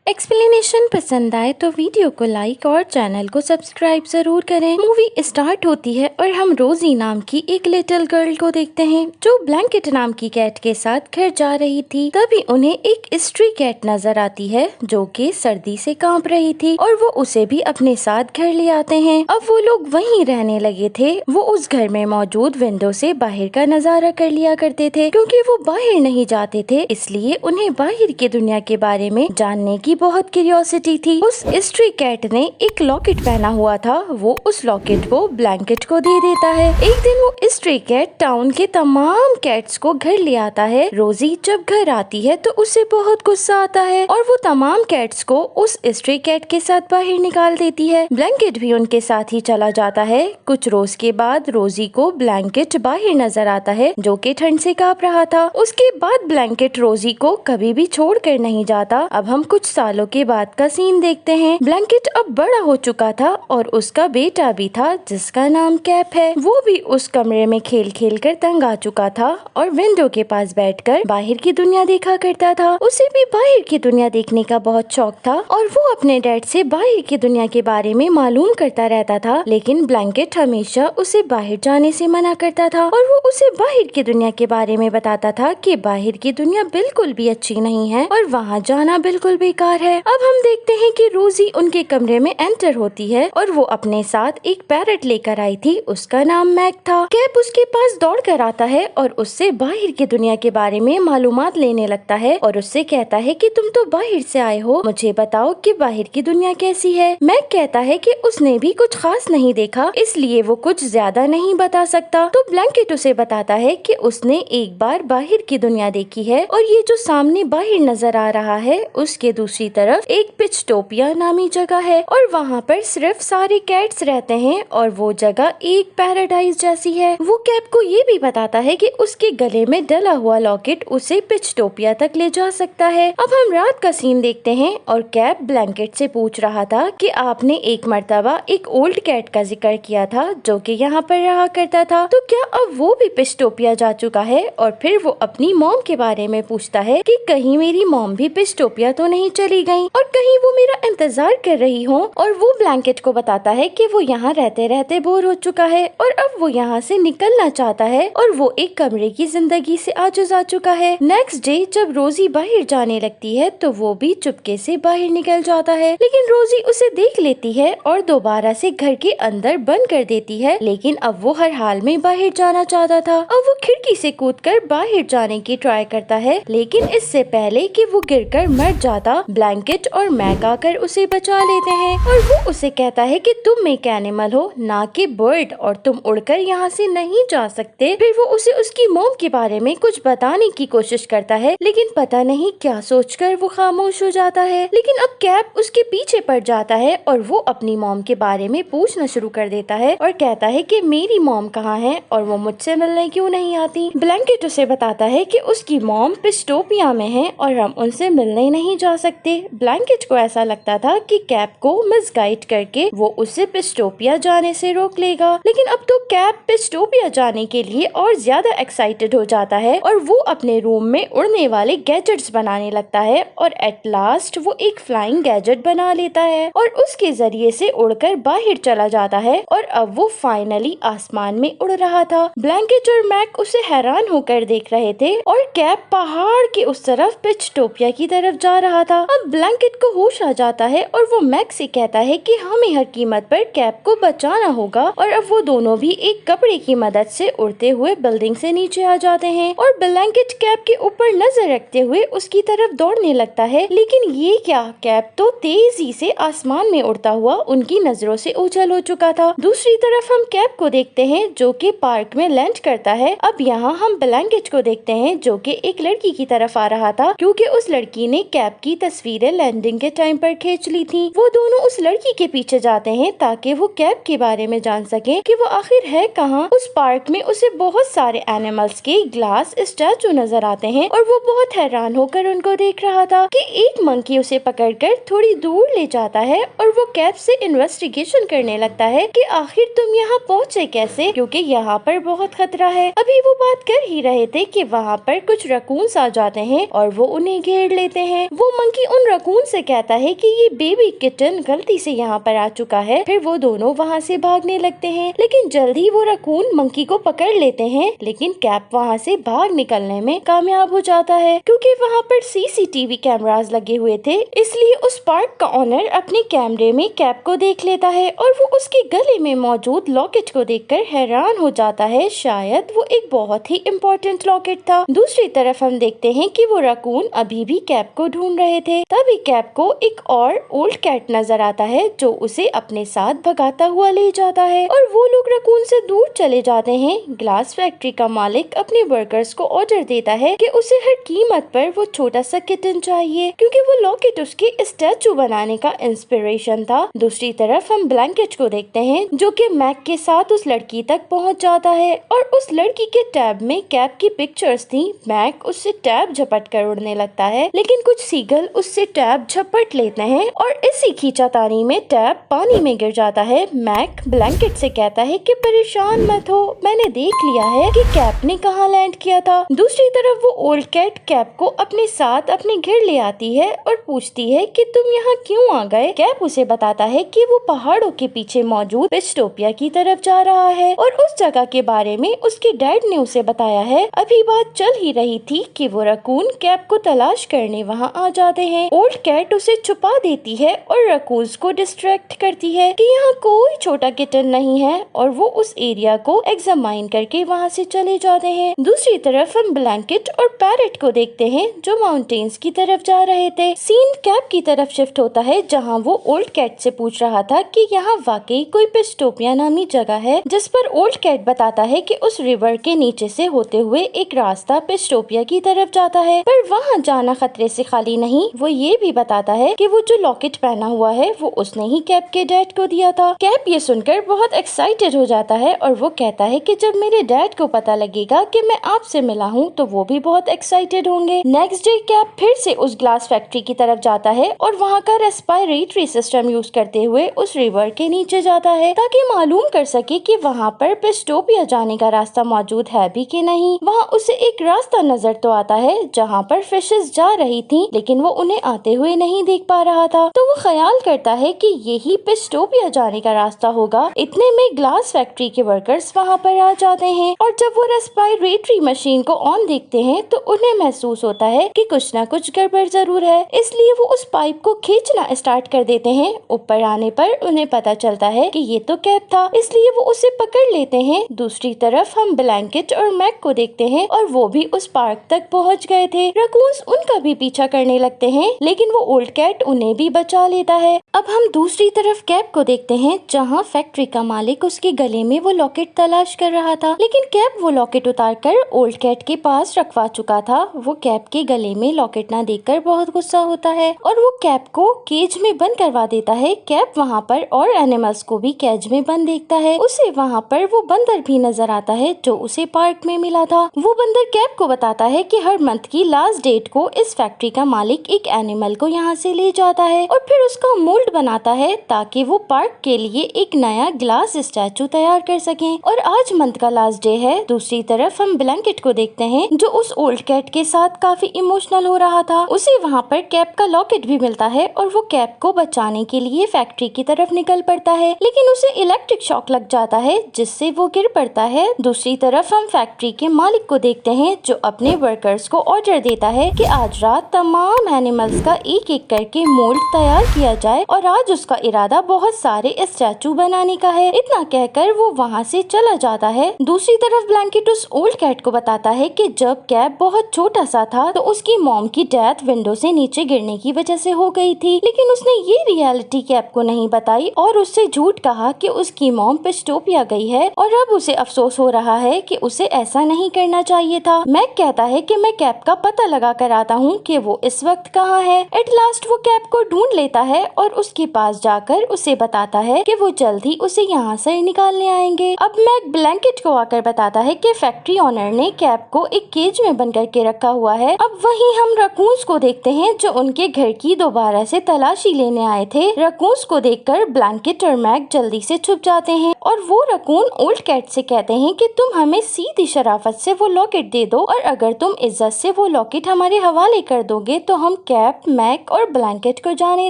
Explanation पसंद आए तो वीडियो को लाइक और चैनल को सब्सक्राइब जरूर करें। मूवी स्टार्ट होती है और हम रोजी नाम की एक लिटिल गर्ल को देखते हैं जो ब्लैंकेट नाम की कैट के साथ घर जा रही थी। तभी उन्हें एक स्ट्री कैट नजर आती है जो कि सर्दी से कांप रही थी और वो उसे भी अपने साथ घर ले आते हैं। अब वो लोग वहीं रहने लगे थे। वो उस घर में मौजूद विंडो से बाहर का नजारा कर लिया करते थे। क्योंकि वो बाहर नहीं जाते थे इसलिए उन्हें बाहर की दुनिया के बारे में जानने की बहुत क्यूरियोसिटी थी। उस स्ट्री कैट ने एक लॉकेट पहना हुआ था। वो उस लॉकेट को ब्लैंकेट को दे देता है। एक दिन वो स्ट्री कैट टाउन के तमाम कैट्स को घर ले आता है। रोजी जब घर आती है तो उसे बहुत गुस्सा आता है और वो तमाम कैट्स को उस स्ट्री कैट के साथ बाहर निकाल देती है। ब्लैंकेट भी उनके साथ ही चला जाता है। कुछ रोज के बाद रोजी को ब्लैंकेट बाहर नजर आता है जो कि ठंड से कांप रहा था। उसके बाद ब्लैंकेट रोजी को कभी भी छोड़ कर नहीं जाता। अब हम कुछ सालों के बाद का सीन देखते हैं। ब्लैंकेट अब बड़ा हो चुका था और उसका बेटा भी था जिसका नाम कैप है। वो भी उस कमरे में खेल खेल कर तंग आ चुका था और विंडो के पास बैठकर बाहर की दुनिया देखा करता था। उसे भी बाहर की दुनिया देखने का बहुत शौक था और वो अपने डैड से बाहर की दुनिया के बारे में मालूम करता रहता था। लेकिन ब्लैंकेट हमेशा उसे बाहर जाने से मना करता था और वो उसे बाहर की दुनिया के बारे में बताता था कि बाहर की दुनिया बिल्कुल भी अच्छी नहीं है और वहाँ जाना बिल्कुल बेकार है। अब हम देखते हैं कि रोजी उनके कमरे में एंटर होती है और वो अपने साथ एक पैरट लेकर आई थी। उसका नाम मैक था। कैप उसके पास दौड़ कर आता है और उससे बाहर की दुनिया के बारे में मालूमात लेने लगता है और उससे कहता है कि तुम तो बाहर से आए हो, मुझे बताओ कि बाहर की दुनिया कैसी है। मैक कहता है कि उसने भी कुछ खास नहीं देखा इसलिए वो कुछ ज्यादा नहीं बता सकता। तो ब्लैंकेट उसे बताता है कि उसने एक बार बाहर की दुनिया देखी है और ये जो सामने बाहर नजर आ रहा है उसके दूसरी तरफ एक पिचटोपिया नामी जगह है और वहाँ पर सिर्फ सारे कैट्स रहते हैं और वो जगह एक पैराडाइज जैसी है। वो कैप को ये भी बताता है कि उसके गले में डला हुआ लॉकेट उसे पिचटोपिया तक ले जा सकता है। अब हम रात का सीन देखते हैं और कैप ब्लैंकेट से पूछ रहा था कि आपने एक मर्तबा एक ओल्ड कैट का जिक्र किया था जो कि यहाँ पर रहा करता था, तो क्या अब वो भी पिचटोपिया जा चुका है? और फिर वो अपनी मॉम के बारे में पूछता है कि कहीं मेरी मॉम भी पिचटोपिया तो नहीं चली गई और कहीं वो मेरा इंतजार कर रही हो। और वो ब्लैंकेट को बताता है कि वो यहाँ रहते रहते बोर हो चुका है और अब वो यहाँ से निकलना चाहता है और वो एक कमरे की जिंदगी से आजिज आ चुका है। नेक्स्ट डे जब रोजी बाहर जाने लगती है तो वो भी चुपके से बाहर निकल जाता है, लेकिन रोजी उसे देख लेती है और दोबारा से घर के अंदर बंद कर देती है। लेकिन अब वो हर हाल में बाहर जाना चाहता था। अब वो खिड़की से कूदकर बाहर जाने की ट्राई करता है, लेकिन इससे पहले कि वो गिरकर मर जाता ब्लैंकेट और मैक आकर उसे बचा लेते हैं और वो उसे कहता है कि तुम एक एनिमल हो ना कि बर्ड और तुम उड़कर यहाँ से नहीं जा सकते। फिर वो उसे उसकी मॉम के बारे में कुछ बताने की कोशिश करता है, लेकिन पता नहीं क्या सोचकर वो खामोश हो जाता है। लेकिन अब कैप उसके पीछे पड़ जाता है और वो अपनी मॉम के बारे में पूछना शुरू कर देता है और कहता है कि मेरी मॉम कहाँ है और वो मुझसे मिलने क्यों नहीं आती। ब्लैंकेट उसे बताता है कि उसकी मॉम पिस्टोपिया में है और हम उनसे मिलने नहीं जा सकते। ब्लैंकेट को ऐसा लगता था कि कैप को मिसगाइड करके वो उसे पिस्टोपिया जाने से रोक लेगा, लेकिन अब तो कैप पिस्टोपिया जाने के लिए और ज्यादा एक्साइटेड हो जाता है और वो अपने रूम में उड़ने वाले गैजेट्स बनाने लगता है और एट लास्ट वो एक फ्लाइंग गैजेट बना लेता है और उसके जरिए से उड़कर बाहर चला जाता है और अब वो फाइनली आसमान में उड़ रहा था। ब्लैंकेट और मैक उसे हैरान होकर देख रहे थे और कैप पहाड़ के उस तरफ पिचटोपिया की तरफ जा रहा था। अब ब्लैंकेट को होश आ जाता है और वो मैक से कहता है कि हमें हर कीमत पर कैप को बचाना होगा और अब वो दोनों भी एक कपड़े की मदद से उड़ते हुए बिल्डिंग से नीचे आ जाते हैं और ब्लैंकेट कैप के ऊपर नजर रखते हुए उसकी तरफ दौड़ने लगता है। लेकिन ये क्या, कैप तो तेजी से आसमान में उड़ता हुआ उनकी नजरों से ओझल हो चुका था। दूसरी तरफ हम कैप को देखते हैं जो कि पार्क में लैंड करता है। अब यहाँ हम ब्लैंकेट को देखते हैं जो कि एक लड़की की तरफ आ रहा था क्योंकि उस लड़की ने कैप की तस्वीरें लैंडिंग के टाइम पर खींच ली थी। वो दोनों उस लड़की के पीछे जाते हैं ताकि वो कैप के बारे में जान सके कि वो आखिर है कहाँ। उस पार्क में उसे बहुत सारे एनिमल्स के ग्लास स्टैचू नजर आते हैं और वो बहुत हैरान होकर उनको देख रहा था कि एक मंकी उसे पकड़कर थोड़ी दूर ले जाता है और वो कैप से इन्वेस्टिगेशन करने लगता है कि आखिर तुम यहाँ पहुँचे कैसे, क्योंकि यहाँ पर बहुत खतरा है। अभी वो बात कर ही रहे थे कि वहाँ पर कुछ रकून्स आ जाते हैं और वो उन्हें घेर लेते हैं। वो मंकी उन रकून से कहता है कि ये बेबी किटन गलती से यहाँ पर आ चुका है। फिर वो दोनों वहाँ से भागने लगते हैं, लेकिन जल्द ही वो रकून मंकी को पकड़ लेते हैं। लेकिन कैप वहाँ से भाग निकलने में कामयाब हो जाता है, क्योंकि वहाँ पर सीसीटीवी कैमरास लगे हुए थे। इसलिए उस पार्क का ऑनर अपने कैमरे में कैप को देख लेता है और वो उसके गले में मौजूद लॉकेट को देखकर हैरान हो जाता है। शायद वो एक बहुत ही इम्पोर्टेंट लॉकेट था। दूसरी तरफ हम देखते हैं कि वो रकून अभी भी कैप को ढूंढ रहे थे। तभी कैप को एक और ओल्ड कैट नजर आता है जो उसे अपने साथ भगाता हुआ ले जाता है और वो लोग रकून से दूर चले जाते हैं। ग्लास फैक्ट्री का मालिक अपने वर्कर्स को ऑर्डर देता है कि उसे हर कीमत पर वो छोटा सा किटन चाहिए, क्योंकि वो लॉकेट उसके स्टैचू बनाने का इंस्पिरेशन था। दूसरी तरफ हम ब्लैंकेट को देखते हैं जो कि मैक के साथ उस लड़की तक पहुंच जाता है और उस लड़की के टैब में कैप की पिक्चर्स थी। मैक उससे टैब झपट कर उड़ने लगता है, लेकिन कुछ सीगल उससे टैब झपट लेते हैं और इसी खींचातानी में टैब पानी में गिर जाता है। मैक ब्लैंकेट से कहता है कि परेशान मत हो, मैंने देख लिया है कि कैप ने कहाँ लैंड किया था। दूसरी तरफ वो ओल्ड कैट कैप को अपने साथ अपने घर ले आती है और पूछती है कि तुम यहाँ क्यों आ गए। कैप उसे बताता है कि वो पहाड़ों के पीछे मौजूद पिस्टोपिया की तरफ जा रहा है और उस जगह के बारे में उसके डैड ने उसे बताया है। अभी बात चल ही रही थी कि वो रकून कैप को तलाश करने वहाँ आ जाते हैं। ओल्ड कैट उसे छुपा देती है और रकून्स को डिस्ट्रैक्ट करती है कि यहाँ कोई छोटा किटन नहीं है और वो उस एरिया को एग्जामाइन करके वहाँ से चले जाते हैं। दूसरी तरफ हम ब्लैंकेट और पैरेट को देखते हैं जो माउंटेन्स की तरफ जा रहे थे। सीन कैप की तरफ शिफ्ट होता है जहाँ वो ओल्ड कैट से पूछ रहा था कि यहाँ वाकई कोई पिस्टोपिया नामी जगह है, जिस पर ओल्ड कैट बताता है कि उस रिवर के नीचे से होते हुए एक रास्ता पिस्टोपिया की तरफ जाता है, पर वहाँ जाना खतरे से खाली नहीं। वो ये भी बताता है कि वो जो लॉकेट पहना हुआ है वो उसने ही कैप के डैड को दिया था। कैप ये सुनकर बहुत एक्साइटेड हो जाता है और वो कहता है कि जब मेरे डैड को पता लगेगा कि मैं आपसे मिला हूँ तो वो भी बहुत एक्साइटेड होंगे। नेक्स्ट डे कैप फिर से उस ग्लास फैक्ट्री की तरफ जाता है और वहाँ का रेस्पिरेटरी सिस्टम यूज करते हुए उस रिवर के नीचे जाता है ताकि मालूम कर सके कि वहाँ पर पिस्टोपिया जाने का रास्ता मौजूद है भी कि नहीं। वहाँ उसे एक रास्ता नजर तो आता है जहाँ पर फिशेस जा रही थी, लेकिन वो उन्हें आते हुए नहीं देख पा रहा था। तो वो ख्याल करता है कि यही पिस्टोपिया जाने का रास्ता होगा। इतने में ग्लास फैक्ट्री के वर्कर्स वहाँ पर आ जाते हैं और जब वो रेस्पिरेटरी मशीन को ऑन देखते हैं तो उन्हें महसूस होता है कि कुछ न कुछ गड़बड़ जरूर है। इसलिए वो उस पाइप को खींचना स्टार्ट कर देते हैं। ऊपर आने पर उन्हें पता चलता है कि ये तो कैप था, इसलिए वो उसे पकड़ लेते हैं। दूसरी तरफ हम ब्लैंकेट और मैक को देखते हैं और वो भी उस पार्क तक पहुंच गए थे। रकून्स उनका भी पीछा करने लगते हैं, लेकिन वो ओल्ड कैट उन्हें भी बचा लेता है। अब हम दूसरी तरफ कैप को देखते हैं जहाँ फैक्ट्री का मालिक उसके गले में वो लॉकेट तलाश कर रहा था, लेकिन कैप वो लॉकेट उतार कर ओल्ड कैट के पास रखवा चुका था। वो कैप के गले में लॉकेट ना देखकर बहुत गुस्सा होता है और वो कैप को केज में बंद करवा देता है। कैप वहाँ पर और एनिमल्स को भी केज में बंद देखता है। उसे वहाँ पर वो बंदर भी नजर आता है जो उसे पार्क में मिला था। वो बंदर कैप को बताता है कि हर मंथ की लास्ट डेट को इस फैक्ट्री का मालिक एक एनिमल को यहाँ से ले जाता है और फिर उसका मोल्ड बनाता है ताकि वो पार्क के लिए एक नया ग्लास स्टैचू तैयार कर सकें। और आज मंथ का लास्ट डे है। दूसरी तरफ हम ब्लैंकेट को देखते हैं जो उस ओल्ड कैट के साथ काफी इमोशनल हो रहा था। उसे वहाँ पर कैप का लॉकेट भी मिलता है और वो कैप को बचाने के लिए फैक्ट्री की तरफ निकल पड़ता है, लेकिन उसे इलेक्ट्रिक शॉक लग जाता है जिससे वो गिर पड़ता है। दूसरी तरफ हम फैक्ट्री के मालिक को देखते हैं जो अपने वर्कर्स को ऑर्डर देता है कि आज रात तमाम एनिमल्स का एक एक करके मोल्ड तैयार किया जाए और आज उसका इरादा बहुत सारे स्टैचू बनाने का है। इतना कहकर वो वहाँ से चला जाता है। दूसरी तरफ ब्लैंकेट उस ओल्ड कैट को बताता है कि जब कैप बहुत छोटा सा था तो उसकी मॉम की डेथ विंडो से नीचे गिरने की वजह से हो गई थी, लेकिन उसने ये रियलिटी कैप को नहीं बताई और उससे झूठ कहा कि उसकी मॉम पिस्टोपिया गई है और अब उसे अफसोस हो रहा है कि उसे ऐसा नहीं करना चाहिए था। मैक कहता है कि मैं कैप का पता लगा कर आता हूँ कि वो इस वक्त कहाँ है। एट लास्ट वो कैप को ढूंढ लेता है और उसके पास जाकर उसे बताता है कि वो जल्द ही उसे यहाँ से निकालने आएंगे। अब मैक ब्लैंकेट को आकर बताता है कि फैक्ट्री ऑनर ने कैप को एक केज में बंद करके रखा हुआ है। अब वहीं हम रकून्स को देखते हैं जो उनके घर की दोबारा से तलाशी लेने आए थे। रकून्स को देखकर ब्लैंकेट और मैक जल्दी से छुप जाते हैं और वो रकून ओल्ड कैट से कहते हैं कि तुम हमें सीधी शराफत से वो लॉकेट दे दो और अगर तुम इज्जत से वो लॉकेट हमारे हवाले कर दोगे तो हम कैप कैप, मैक और ब्लैंकेट को जाने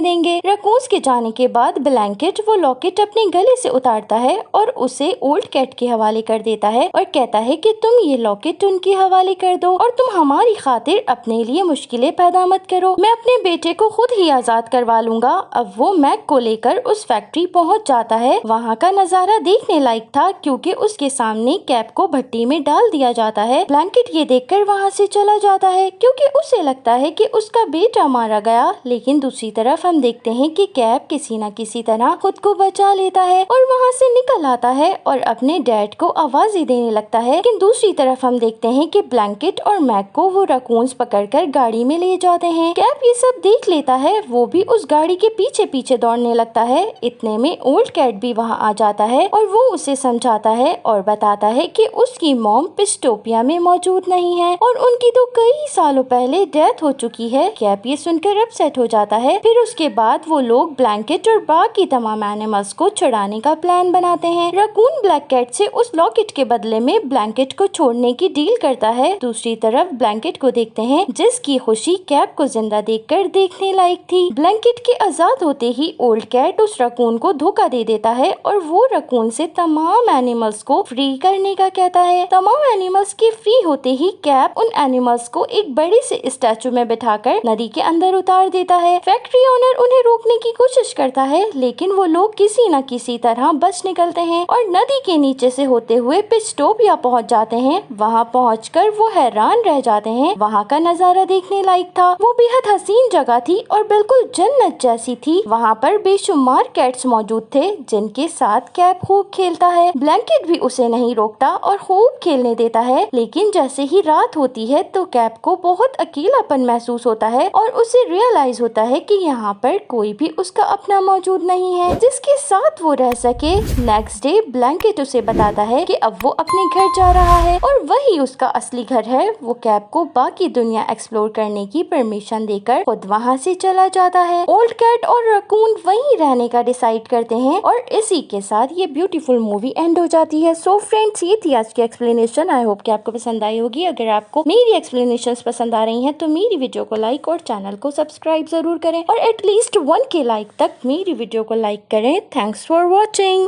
देंगे। रकून्स के जाने के बाद ब्लैंकेट वो लॉकेट अपने गले से उतारता है और उसे ओल्ड कैट के हवाले कर देता है और कहता है कि तुम ये लॉकेट उनके हवाले कर दो और तुम हमारी खातिर अपने लिए मुश्किलें पैदा मत करो, मैं अपने बेटे को खुद ही आजाद करवा लूंगा। अब वो मैक को लेकर उस फैक्ट्री पहुंच जाता है। वहाँ का नजारा देखने लायक था क्योंकि उसके सामने कैप को भट्टी में डाल दिया जाता है। ब्लैंकेट ये देखकर वहाँ से चला जाता है क्योंकि उसे लगता है कि उसका बेटा मारा गया, लेकिन दूसरी तरफ हम देखते हैं कि कैप किसी न किसी तरह खुद को बचा लेता है और वहाँ से निकल आता है और अपने डैड को आवाज़ें देने लगता है। लेकिन दूसरी तरफ हम देखते हैं कि ब्लैंकेट और मैक को वो रकून्स पकड़कर गाड़ी में ले जाते हैं। कैप ये सब देख लेता है, वो भी उस गाड़ी के पीछे पीछे दौड़ने लगता है। इतने में ओल्ड कैट भी वहाँ आ जाता है और वो उसे समझाता है और बताता है कि उसकी मॉम पिस्टोपिया में मौजूद नहीं है और उनकी तो कई सालों पहले डेथ हो चुकी है। कैप ये सुनकर अपसेट हो जाता है। फिर उसके बाद वो लोग ब्लैंकेट और बाकी तमाम एनिमल्स को छुड़ाने का प्लान बनाते हैं। रकून ब्लैक कैट से उस लॉकेट के बदले में ब्लैंकेट को छोड़ने की डील करता है। दूसरी तरफ ब्लैंकेट को देखते हैं जिसकी खुशी कैप को जिंदा देखकर देखने लायक थी। ब्लैंकेट के आजाद होते ही ओल्ड कैट उस रकून को धोखा दे देता है और वो रकून से तमाम एनिमल्स को फ्री करने का कहता है। तमाम एनिमल्स के फ्री होते ही कैप उन एनिमल्स को एक बड़े से स्टैचू में बिठाकर नदी के अंदर उतार देता है। फैक्ट्री ओनर उन्हें रोकने की कोशिश करता है, लेकिन वो लोग किसी न किसी तरह बच निकलते हैं और नदी के नीचे से होते हुए पिस्टोपिया पहुंच जाते हैं। वहां पहुंचकर वो हैरान रह जाते हैं। वहां का नजारा देखने लायक था। वो बेहद हसीन जगह थी और बिल्कुल जन्नत जैसी थी। वहां पर बेशुमार कैट्स मौजूद थे जिनके साथ कैप खूब खेलता है। ब्लैंकेट भी उसे नहीं रोकता और खूब खेलने देता है, लेकिन जैसे ही रात होती है तो कैप को बहुत अकेलापन महसूस होता है और उसे रियलाइज होता है कि यहाँ पर कोई भी उसका अपना मौजूद नहीं है जिसके साथ वो रह सके। नेक्स्ट डे ब्लैंकेट उसे बताता है कि अब वो अपने घर जा रहा है और वही उसका असली घर है। वो कैप को बाकी दुनिया एक्सप्लोर करने की परमिशन देकर खुद वहाँ से चला जाता है। ओल्ड कैट और रकून वहीं रहने का डिसाइड करते हैं और इसी के साथ ये ब्यूटीफुल मूवी एंड हो जाती है। सो फ्रेंड्स, ये थी आज की एक्सप्लेनेशन। आई होप कि आपको पसंद आई होगी। अगर आपको मेरी एक्सप्लेनेशंस पसंद आ रही हैं तो मेरी वीडियो को लाइक और चैनल को सब्सक्राइब जरूर करें और एटलीस्ट 1K लाइक तक मेरी वीडियो को लाइक करें। Thanks for watching.